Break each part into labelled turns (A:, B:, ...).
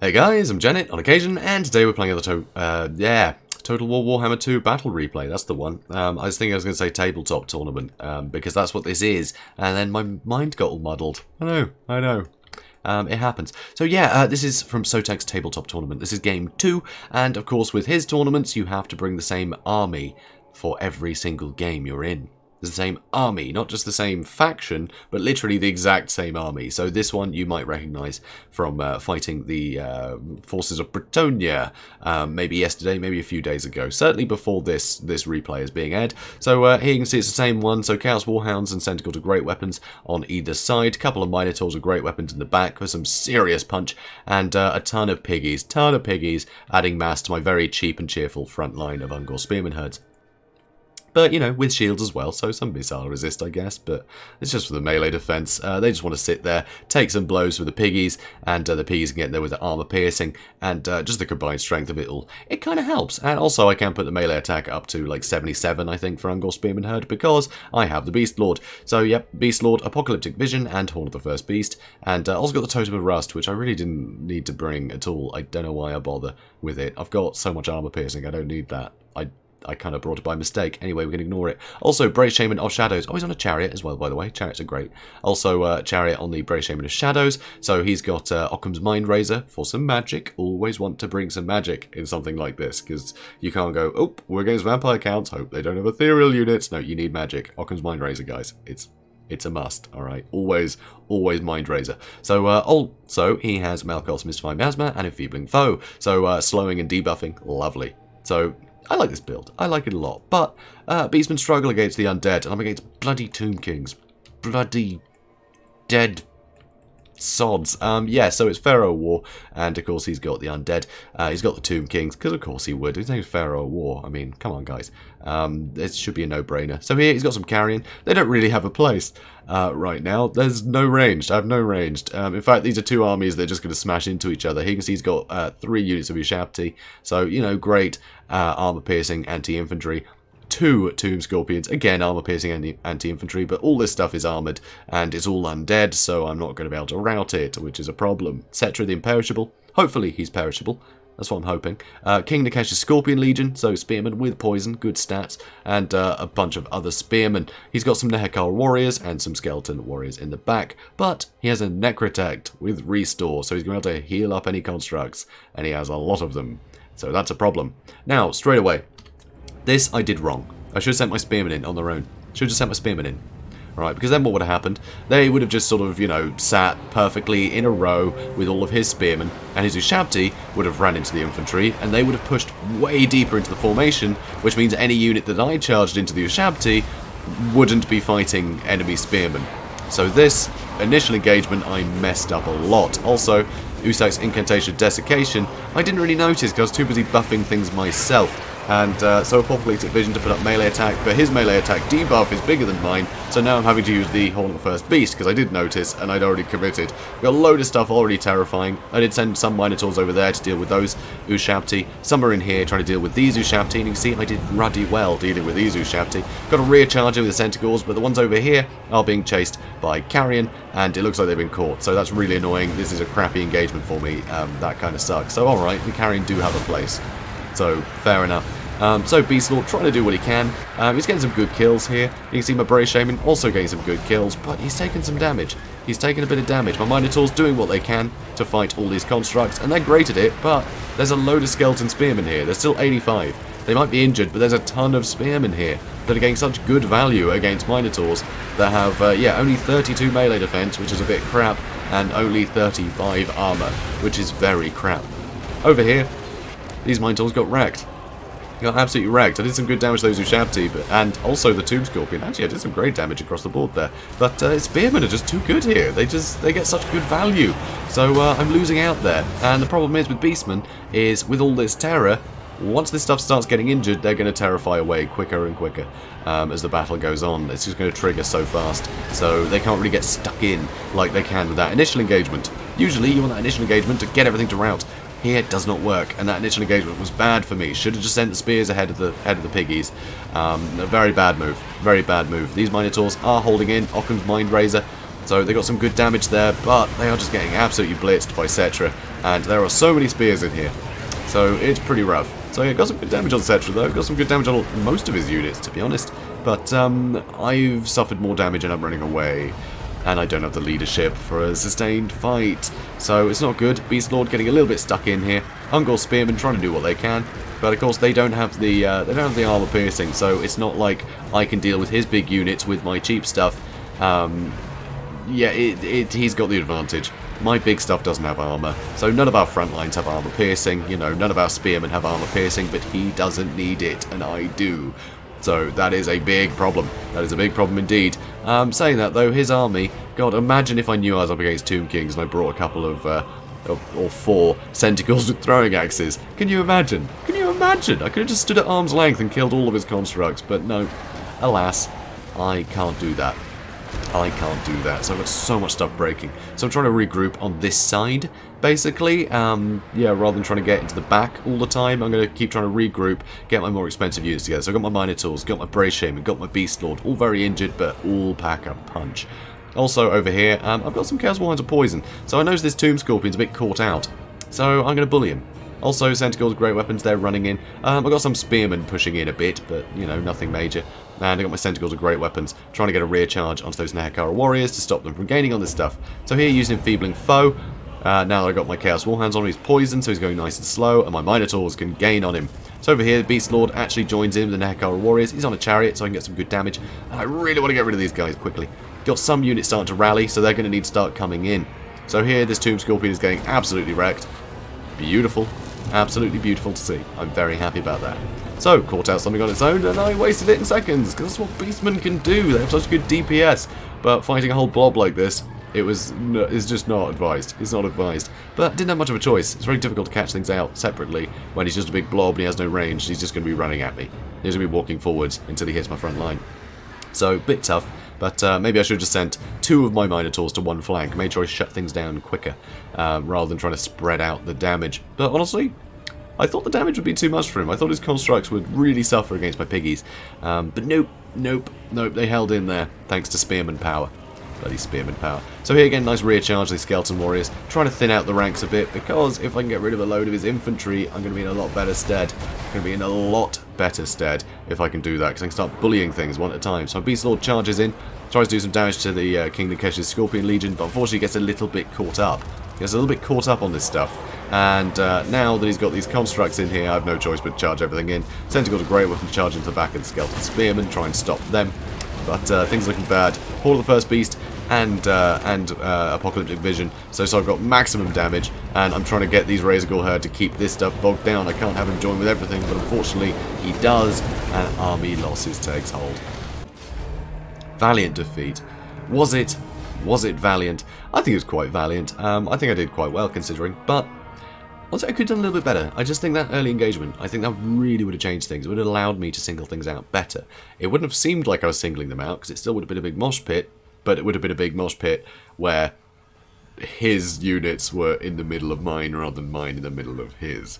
A: Hey guys, I'm JanetOnOccasion, and today we're playing Total War Warhammer II Battle Replay. That's the one. I was thinking I was going to say tabletop tournament, because that's what this is, and then my mind got all muddled. I know. It happens. So yeah, this is from Sotek's tabletop tournament. This is game 2, and of course with his tournaments you have to bring the same army for every single game you're in. It's the same army, not just the same faction, but literally the exact same army. So this one you might recognise from fighting the forces of Bretonia, maybe yesterday, maybe a few days ago. Certainly before this replay is being aired. So here you can see it's the same one. So Chaos Warhounds and Centaurs are great weapons on either side. Couple of Minotaurs are great weapons in the back with some serious punch, and a ton of piggies, adding mass to my very cheap and cheerful front line of Ungor Spearman herds. But, you know, with shields as well, so some missile resist, I guess, but it's just for the melee defense. They just want to sit there, take some blows for the piggies, and the piggies can get there with the armor piercing, and just the combined strength of it all. It kind of helps, and also I can put the melee attack up to, like, 77, I think, for Ungor Spearman Herd, because I have the Beast Lord. So, yep, Beast Lord, Apocalyptic Vision, and Horn of the First Beast, and also got the Totem of Rust, which I really didn't need to bring at all. I don't know why I bother with it. I've got so much armor piercing, I don't need that. I kind of brought it by mistake. Anyway, we can ignore it. Also, Brave Shaman of Shadows. Oh, he's on a Chariot as well, by the way. Chariots are great. Also, Chariot on the Brave Shaman of Shadows. So he's got Occam's Mind Razor for some magic. Always want to bring some magic in something like this, because you can't go, oh, we're against vampire counts. Hope they don't have ethereal units. No, you need magic. Occam's Mind Razor, guys. It's a must, alright? Always Mind Razor. So, also, he has Malkoth's Mystifying Miasma and Enfeebling Foe. So, slowing and debuffing. Lovely. So, I like this build. I like it a lot. But Beastmen struggle against the undead, and I'm against bloody Tomb Kings. Bloody dead sods. Yeah, so it's Pharaoh War, and of course he's got the undead. He's got the Tomb Kings, because of course he would. His name's Pharaoh War. I mean, come on, guys. It should be a no-brainer. So here he's got some carrion. They don't really have a place right now. There's no ranged. I have no ranged. In fact, these are two armies that are just going to smash into each other. Here you can see he's got 3 units of Ushabti. So, you know, great armor-piercing anti-infantry. 2 Tomb Scorpions, again armor-piercing anti-infantry, but all this stuff is armoured, and it's all undead, so I'm not going to be able to rout it, which is a problem. Cetra the Imperishable, hopefully he's perishable, that's what I'm hoping. King Nikesh's Scorpion Legion, so Spearmen with poison, good stats, and a bunch of other Spearmen. He's got some Nehekar Warriors and some Skeleton Warriors in the back, but he has a Necrotect with Restore, so he's going to be able to heal up any constructs, and he has a lot of them, so that's a problem. Now, straight away, this I did wrong. I should have sent my Spearmen in on their own. Should have just sent my Spearmen in. Right, because then what would have happened? They would have just sort of, you know, sat perfectly in a row with all of his Spearmen, and his Ushabti would have ran into the infantry, and they would have pushed way deeper into the formation, which means any unit that I charged into the Ushabti wouldn't be fighting enemy Spearmen. So this initial engagement, I messed up a lot. Also, Usak's Incantation of Desiccation, I didn't really notice because I was too busy buffing things myself. And so Apocalyptic Vision to put up melee attack, but his melee attack debuff is bigger than mine, so now I'm having to use the Horn of the First Beast, because I did notice, and I'd already committed. Got a load of stuff already terrifying. I did send some Minotaurs over there to deal with those Ushabti. Some are in here trying to deal with these Ushabti, and you can see I did ruddy well dealing with these Ushabti. Got a rear charger with the Centaurs, but the ones over here are being chased by Carrion, and it looks like they've been caught, so that's really annoying. This is a crappy engagement for me. That kind of sucks. So alright, the Carrion do have a place. So, fair enough. So Beast Lord trying to do what he can. He's getting some good kills here. You can see my Brave Shaman also getting some good kills, but he's taking some damage. He's taking a bit of damage. My Minotaur's doing what they can to fight all these constructs, and they're great at it, but there's a load of Skeleton Spearmen here. There's still 85. They might be injured, but there's a ton of Spearmen here that are getting such good value against Minotaurs that have, yeah, only 32 melee defense, which is a bit crap, and only 35 armor, which is very crap. Over here, these Minotaurs got wrecked. Got absolutely wrecked. I did some good damage to those Ushabti, and also the Tomb Scorpion. Actually, I did some great damage across the board there. But Spearmen are just too good here. They get such good value. So I'm losing out there. And the problem is with Beastmen is with all this terror, once this stuff starts getting injured, they're going to terrify away quicker and quicker as the battle goes on. It's just going to trigger so fast. So they can't really get stuck in like they can with that initial engagement. Usually you want that initial engagement to get everything to rout. Here it does not work, and that initial engagement was bad for me. Should have just sent the spears ahead of the piggies. A very bad move. Very bad move. These Minotaurs are holding in. Occam's Mind Razor. So they got some good damage there, but they are just getting absolutely blitzed by Cetra. and there are so many spears in here, so it's pretty rough. So yeah, got some good damage on Cetra though, got some good damage on most of his units, to be honest, but I've suffered more damage and I'm running away, and I don't have the leadership for a sustained fight, so it's not good. Beast Lord getting a little bit stuck in here, Ungor Spearmen trying to do what they can, but of course they don't have the armor piercing, so it's not like I can deal with his big units with my cheap stuff. Yeah, he's got the advantage. My big stuff doesn't have armor, so none of our front lines have armor piercing, you know, none of our spearmen have armor piercing, but he doesn't need it, and I do. So that is a big problem. That is a big problem indeed. Saying that though, his army, God, imagine if I knew I was up against Tomb Kings and I brought a couple of, or 4 Centicles with throwing axes. Can you imagine? Can you imagine? I could have just stood at arm's length and killed all of his constructs, but no, alas, I can't do that. I can't do that, so I've got so much stuff breaking. So I'm trying to regroup on this side, basically. Yeah, rather than trying to get into the back all the time, I'm going to keep trying to regroup, get my more expensive units together. So I've got my Minotaurs, got my Brave Shaman, got my Beast Lord, all very injured, but all pack a punch. Also, over here, I've got some Chaos Warhounds of Poison, so I notice this Tomb Scorpion's a bit caught out, so I'm going to bully him. Also, Centicles, great weapons, they're running in. I've got some Spearmen pushing in a bit, but, you know, nothing major. And I've got my Centicles with great weapons, trying to get a rear charge onto those Nehekara warriors to stop them from gaining on this stuff. So here, using Enfeebling Foe. Now that I've got my Chaos Warhounds on him, he's poisoned, so he's going nice and slow, and my Minotaurs can gain on him. So over here, the Beast Lord actually joins in with the Nehekara warriors. He's on a chariot, so I can get some good damage. And I really want to get rid of these guys quickly. Got some units starting to rally, so they're going to need to start coming in. So here, this Tomb Scorpion is getting absolutely wrecked. Beautiful. Absolutely beautiful to see. I'm very happy about that. So, caught out something on its own, and I wasted it in seconds, because that's what Beastmen can do. They have such good DPS. But fighting a whole blob like this, it's just not advised. It's not advised. But didn't have much of a choice. It's very difficult to catch things out separately when he's just a big blob and he has no range. He's just going to be running at me. He's going to be walking forwards until he hits my front line. So, bit tough. But maybe I should have just sent 2 of my Minotaurs to one flank, made sure I shut things down quicker, rather than trying to spread out the damage. But honestly, I thought the damage would be too much for him. I thought his constructs would really suffer against my piggies. But nope, they held in there, thanks to Spearman power. Bloody Spearman power. So here again, nice rear charge, these Skeleton Warriors. Trying to thin out the ranks a bit, because if I can get rid of a load of his infantry, I'm going to be in a lot better stead. I'm going to be in a lot better stead if I can do that, because I can start bullying things one at a time. So my Beast Lord charges in, tries to do some damage to the King Nikesh's Scorpion Legion, but unfortunately gets a little bit caught up. He gets a little bit caught up on this stuff. And now that he's got these constructs in here, I have no choice but to charge everything in. Centicle's a great weapon to charge into the back of the Skeleton Spearmen, try and stop them. But things looking bad. Horde of the First Beast and Apocalyptic Vision. So I've got maximum damage, and I'm trying to get these Razorgore Herd to keep this stuff bogged down. I can't have him join with everything, but unfortunately he does, and army losses takes hold. Valiant defeat. Was it valiant? I think it was quite valiant. I think I did quite well considering, but also I could have done a little bit better. I just think that early engagement, I think that really would have changed things. It would have allowed me to single things out better. It wouldn't have seemed like I was singling them out, because it still would have been a big mosh pit, but it would have been a big mosh pit where his units were in the middle of mine rather than mine in the middle of his.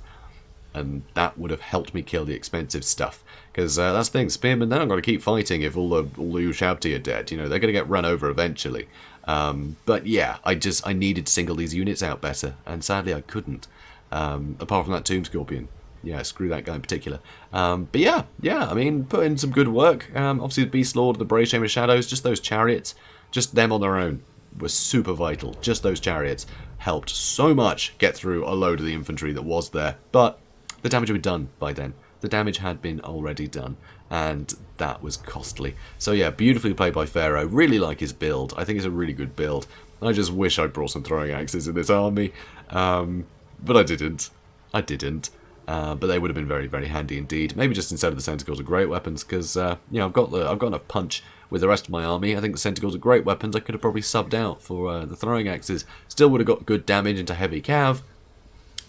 A: And that would have helped me kill the expensive stuff. Because that's the thing, Spearmen, they're not going to keep fighting if all the Ushabti are dead. You know, they're going to get run over eventually. But yeah, I needed to single these units out better, and sadly I couldn't. Apart from that Tomb Scorpion. Yeah, screw that guy in particular. But yeah, I mean, put in some good work. Obviously the Beast Lord, the Brave Shaman of Shadows, just those chariots, just them on their own were super vital. Just those chariots helped so much get through a load of the infantry that was there. But the damage had been done by then. The damage had been already done, and that was costly. So yeah, beautifully played by Pharaoh. Really like his build. I think it's a really good build. I just wish I brought some throwing axes in this army. But I didn't. But they would have been very, very handy indeed. Maybe just instead of the Centicles are great weapons, because you know, I've got enough punch with the rest of my army. I think the Centicles are great weapons. I could have probably subbed out for the throwing axes. Still would have got good damage into heavy cav.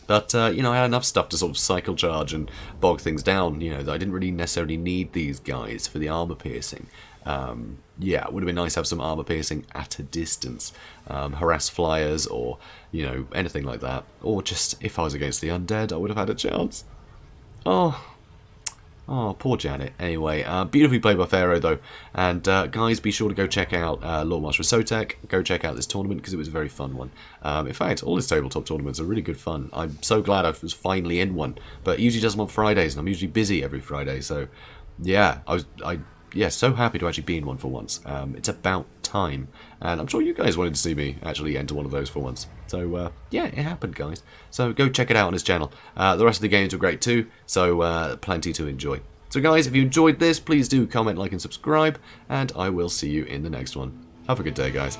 A: But you know, I had enough stuff to sort of cycle charge and bog things down. You know, I didn't really necessarily need these guys for the armor piercing. Yeah, it would have been nice to have some armor piercing at a distance. Harass flyers, or, you know, anything like that. Or just, if I was against the undead, I would have had a chance. Oh, Oh, poor Janet. Anyway, beautifully played by Pharaoh, though. And guys, be sure to go check out Lord Master Sotek. Go check out this tournament, because it was a very fun one. In fact, all his tabletop tournaments are really good fun. I'm so glad I was finally in one. But he usually does them on Fridays, and I'm usually busy every Friday. So, yeah, yeah, so happy to actually be in one for once. It's about time. And I'm sure you guys wanted to see me actually enter one of those for once. So, yeah, it happened, guys. So go check it out on his channel. The rest of the games were great too, so plenty to enjoy. So guys, if you enjoyed this, please do comment, like, and subscribe, and I will see you in the next one. Have a good day, guys.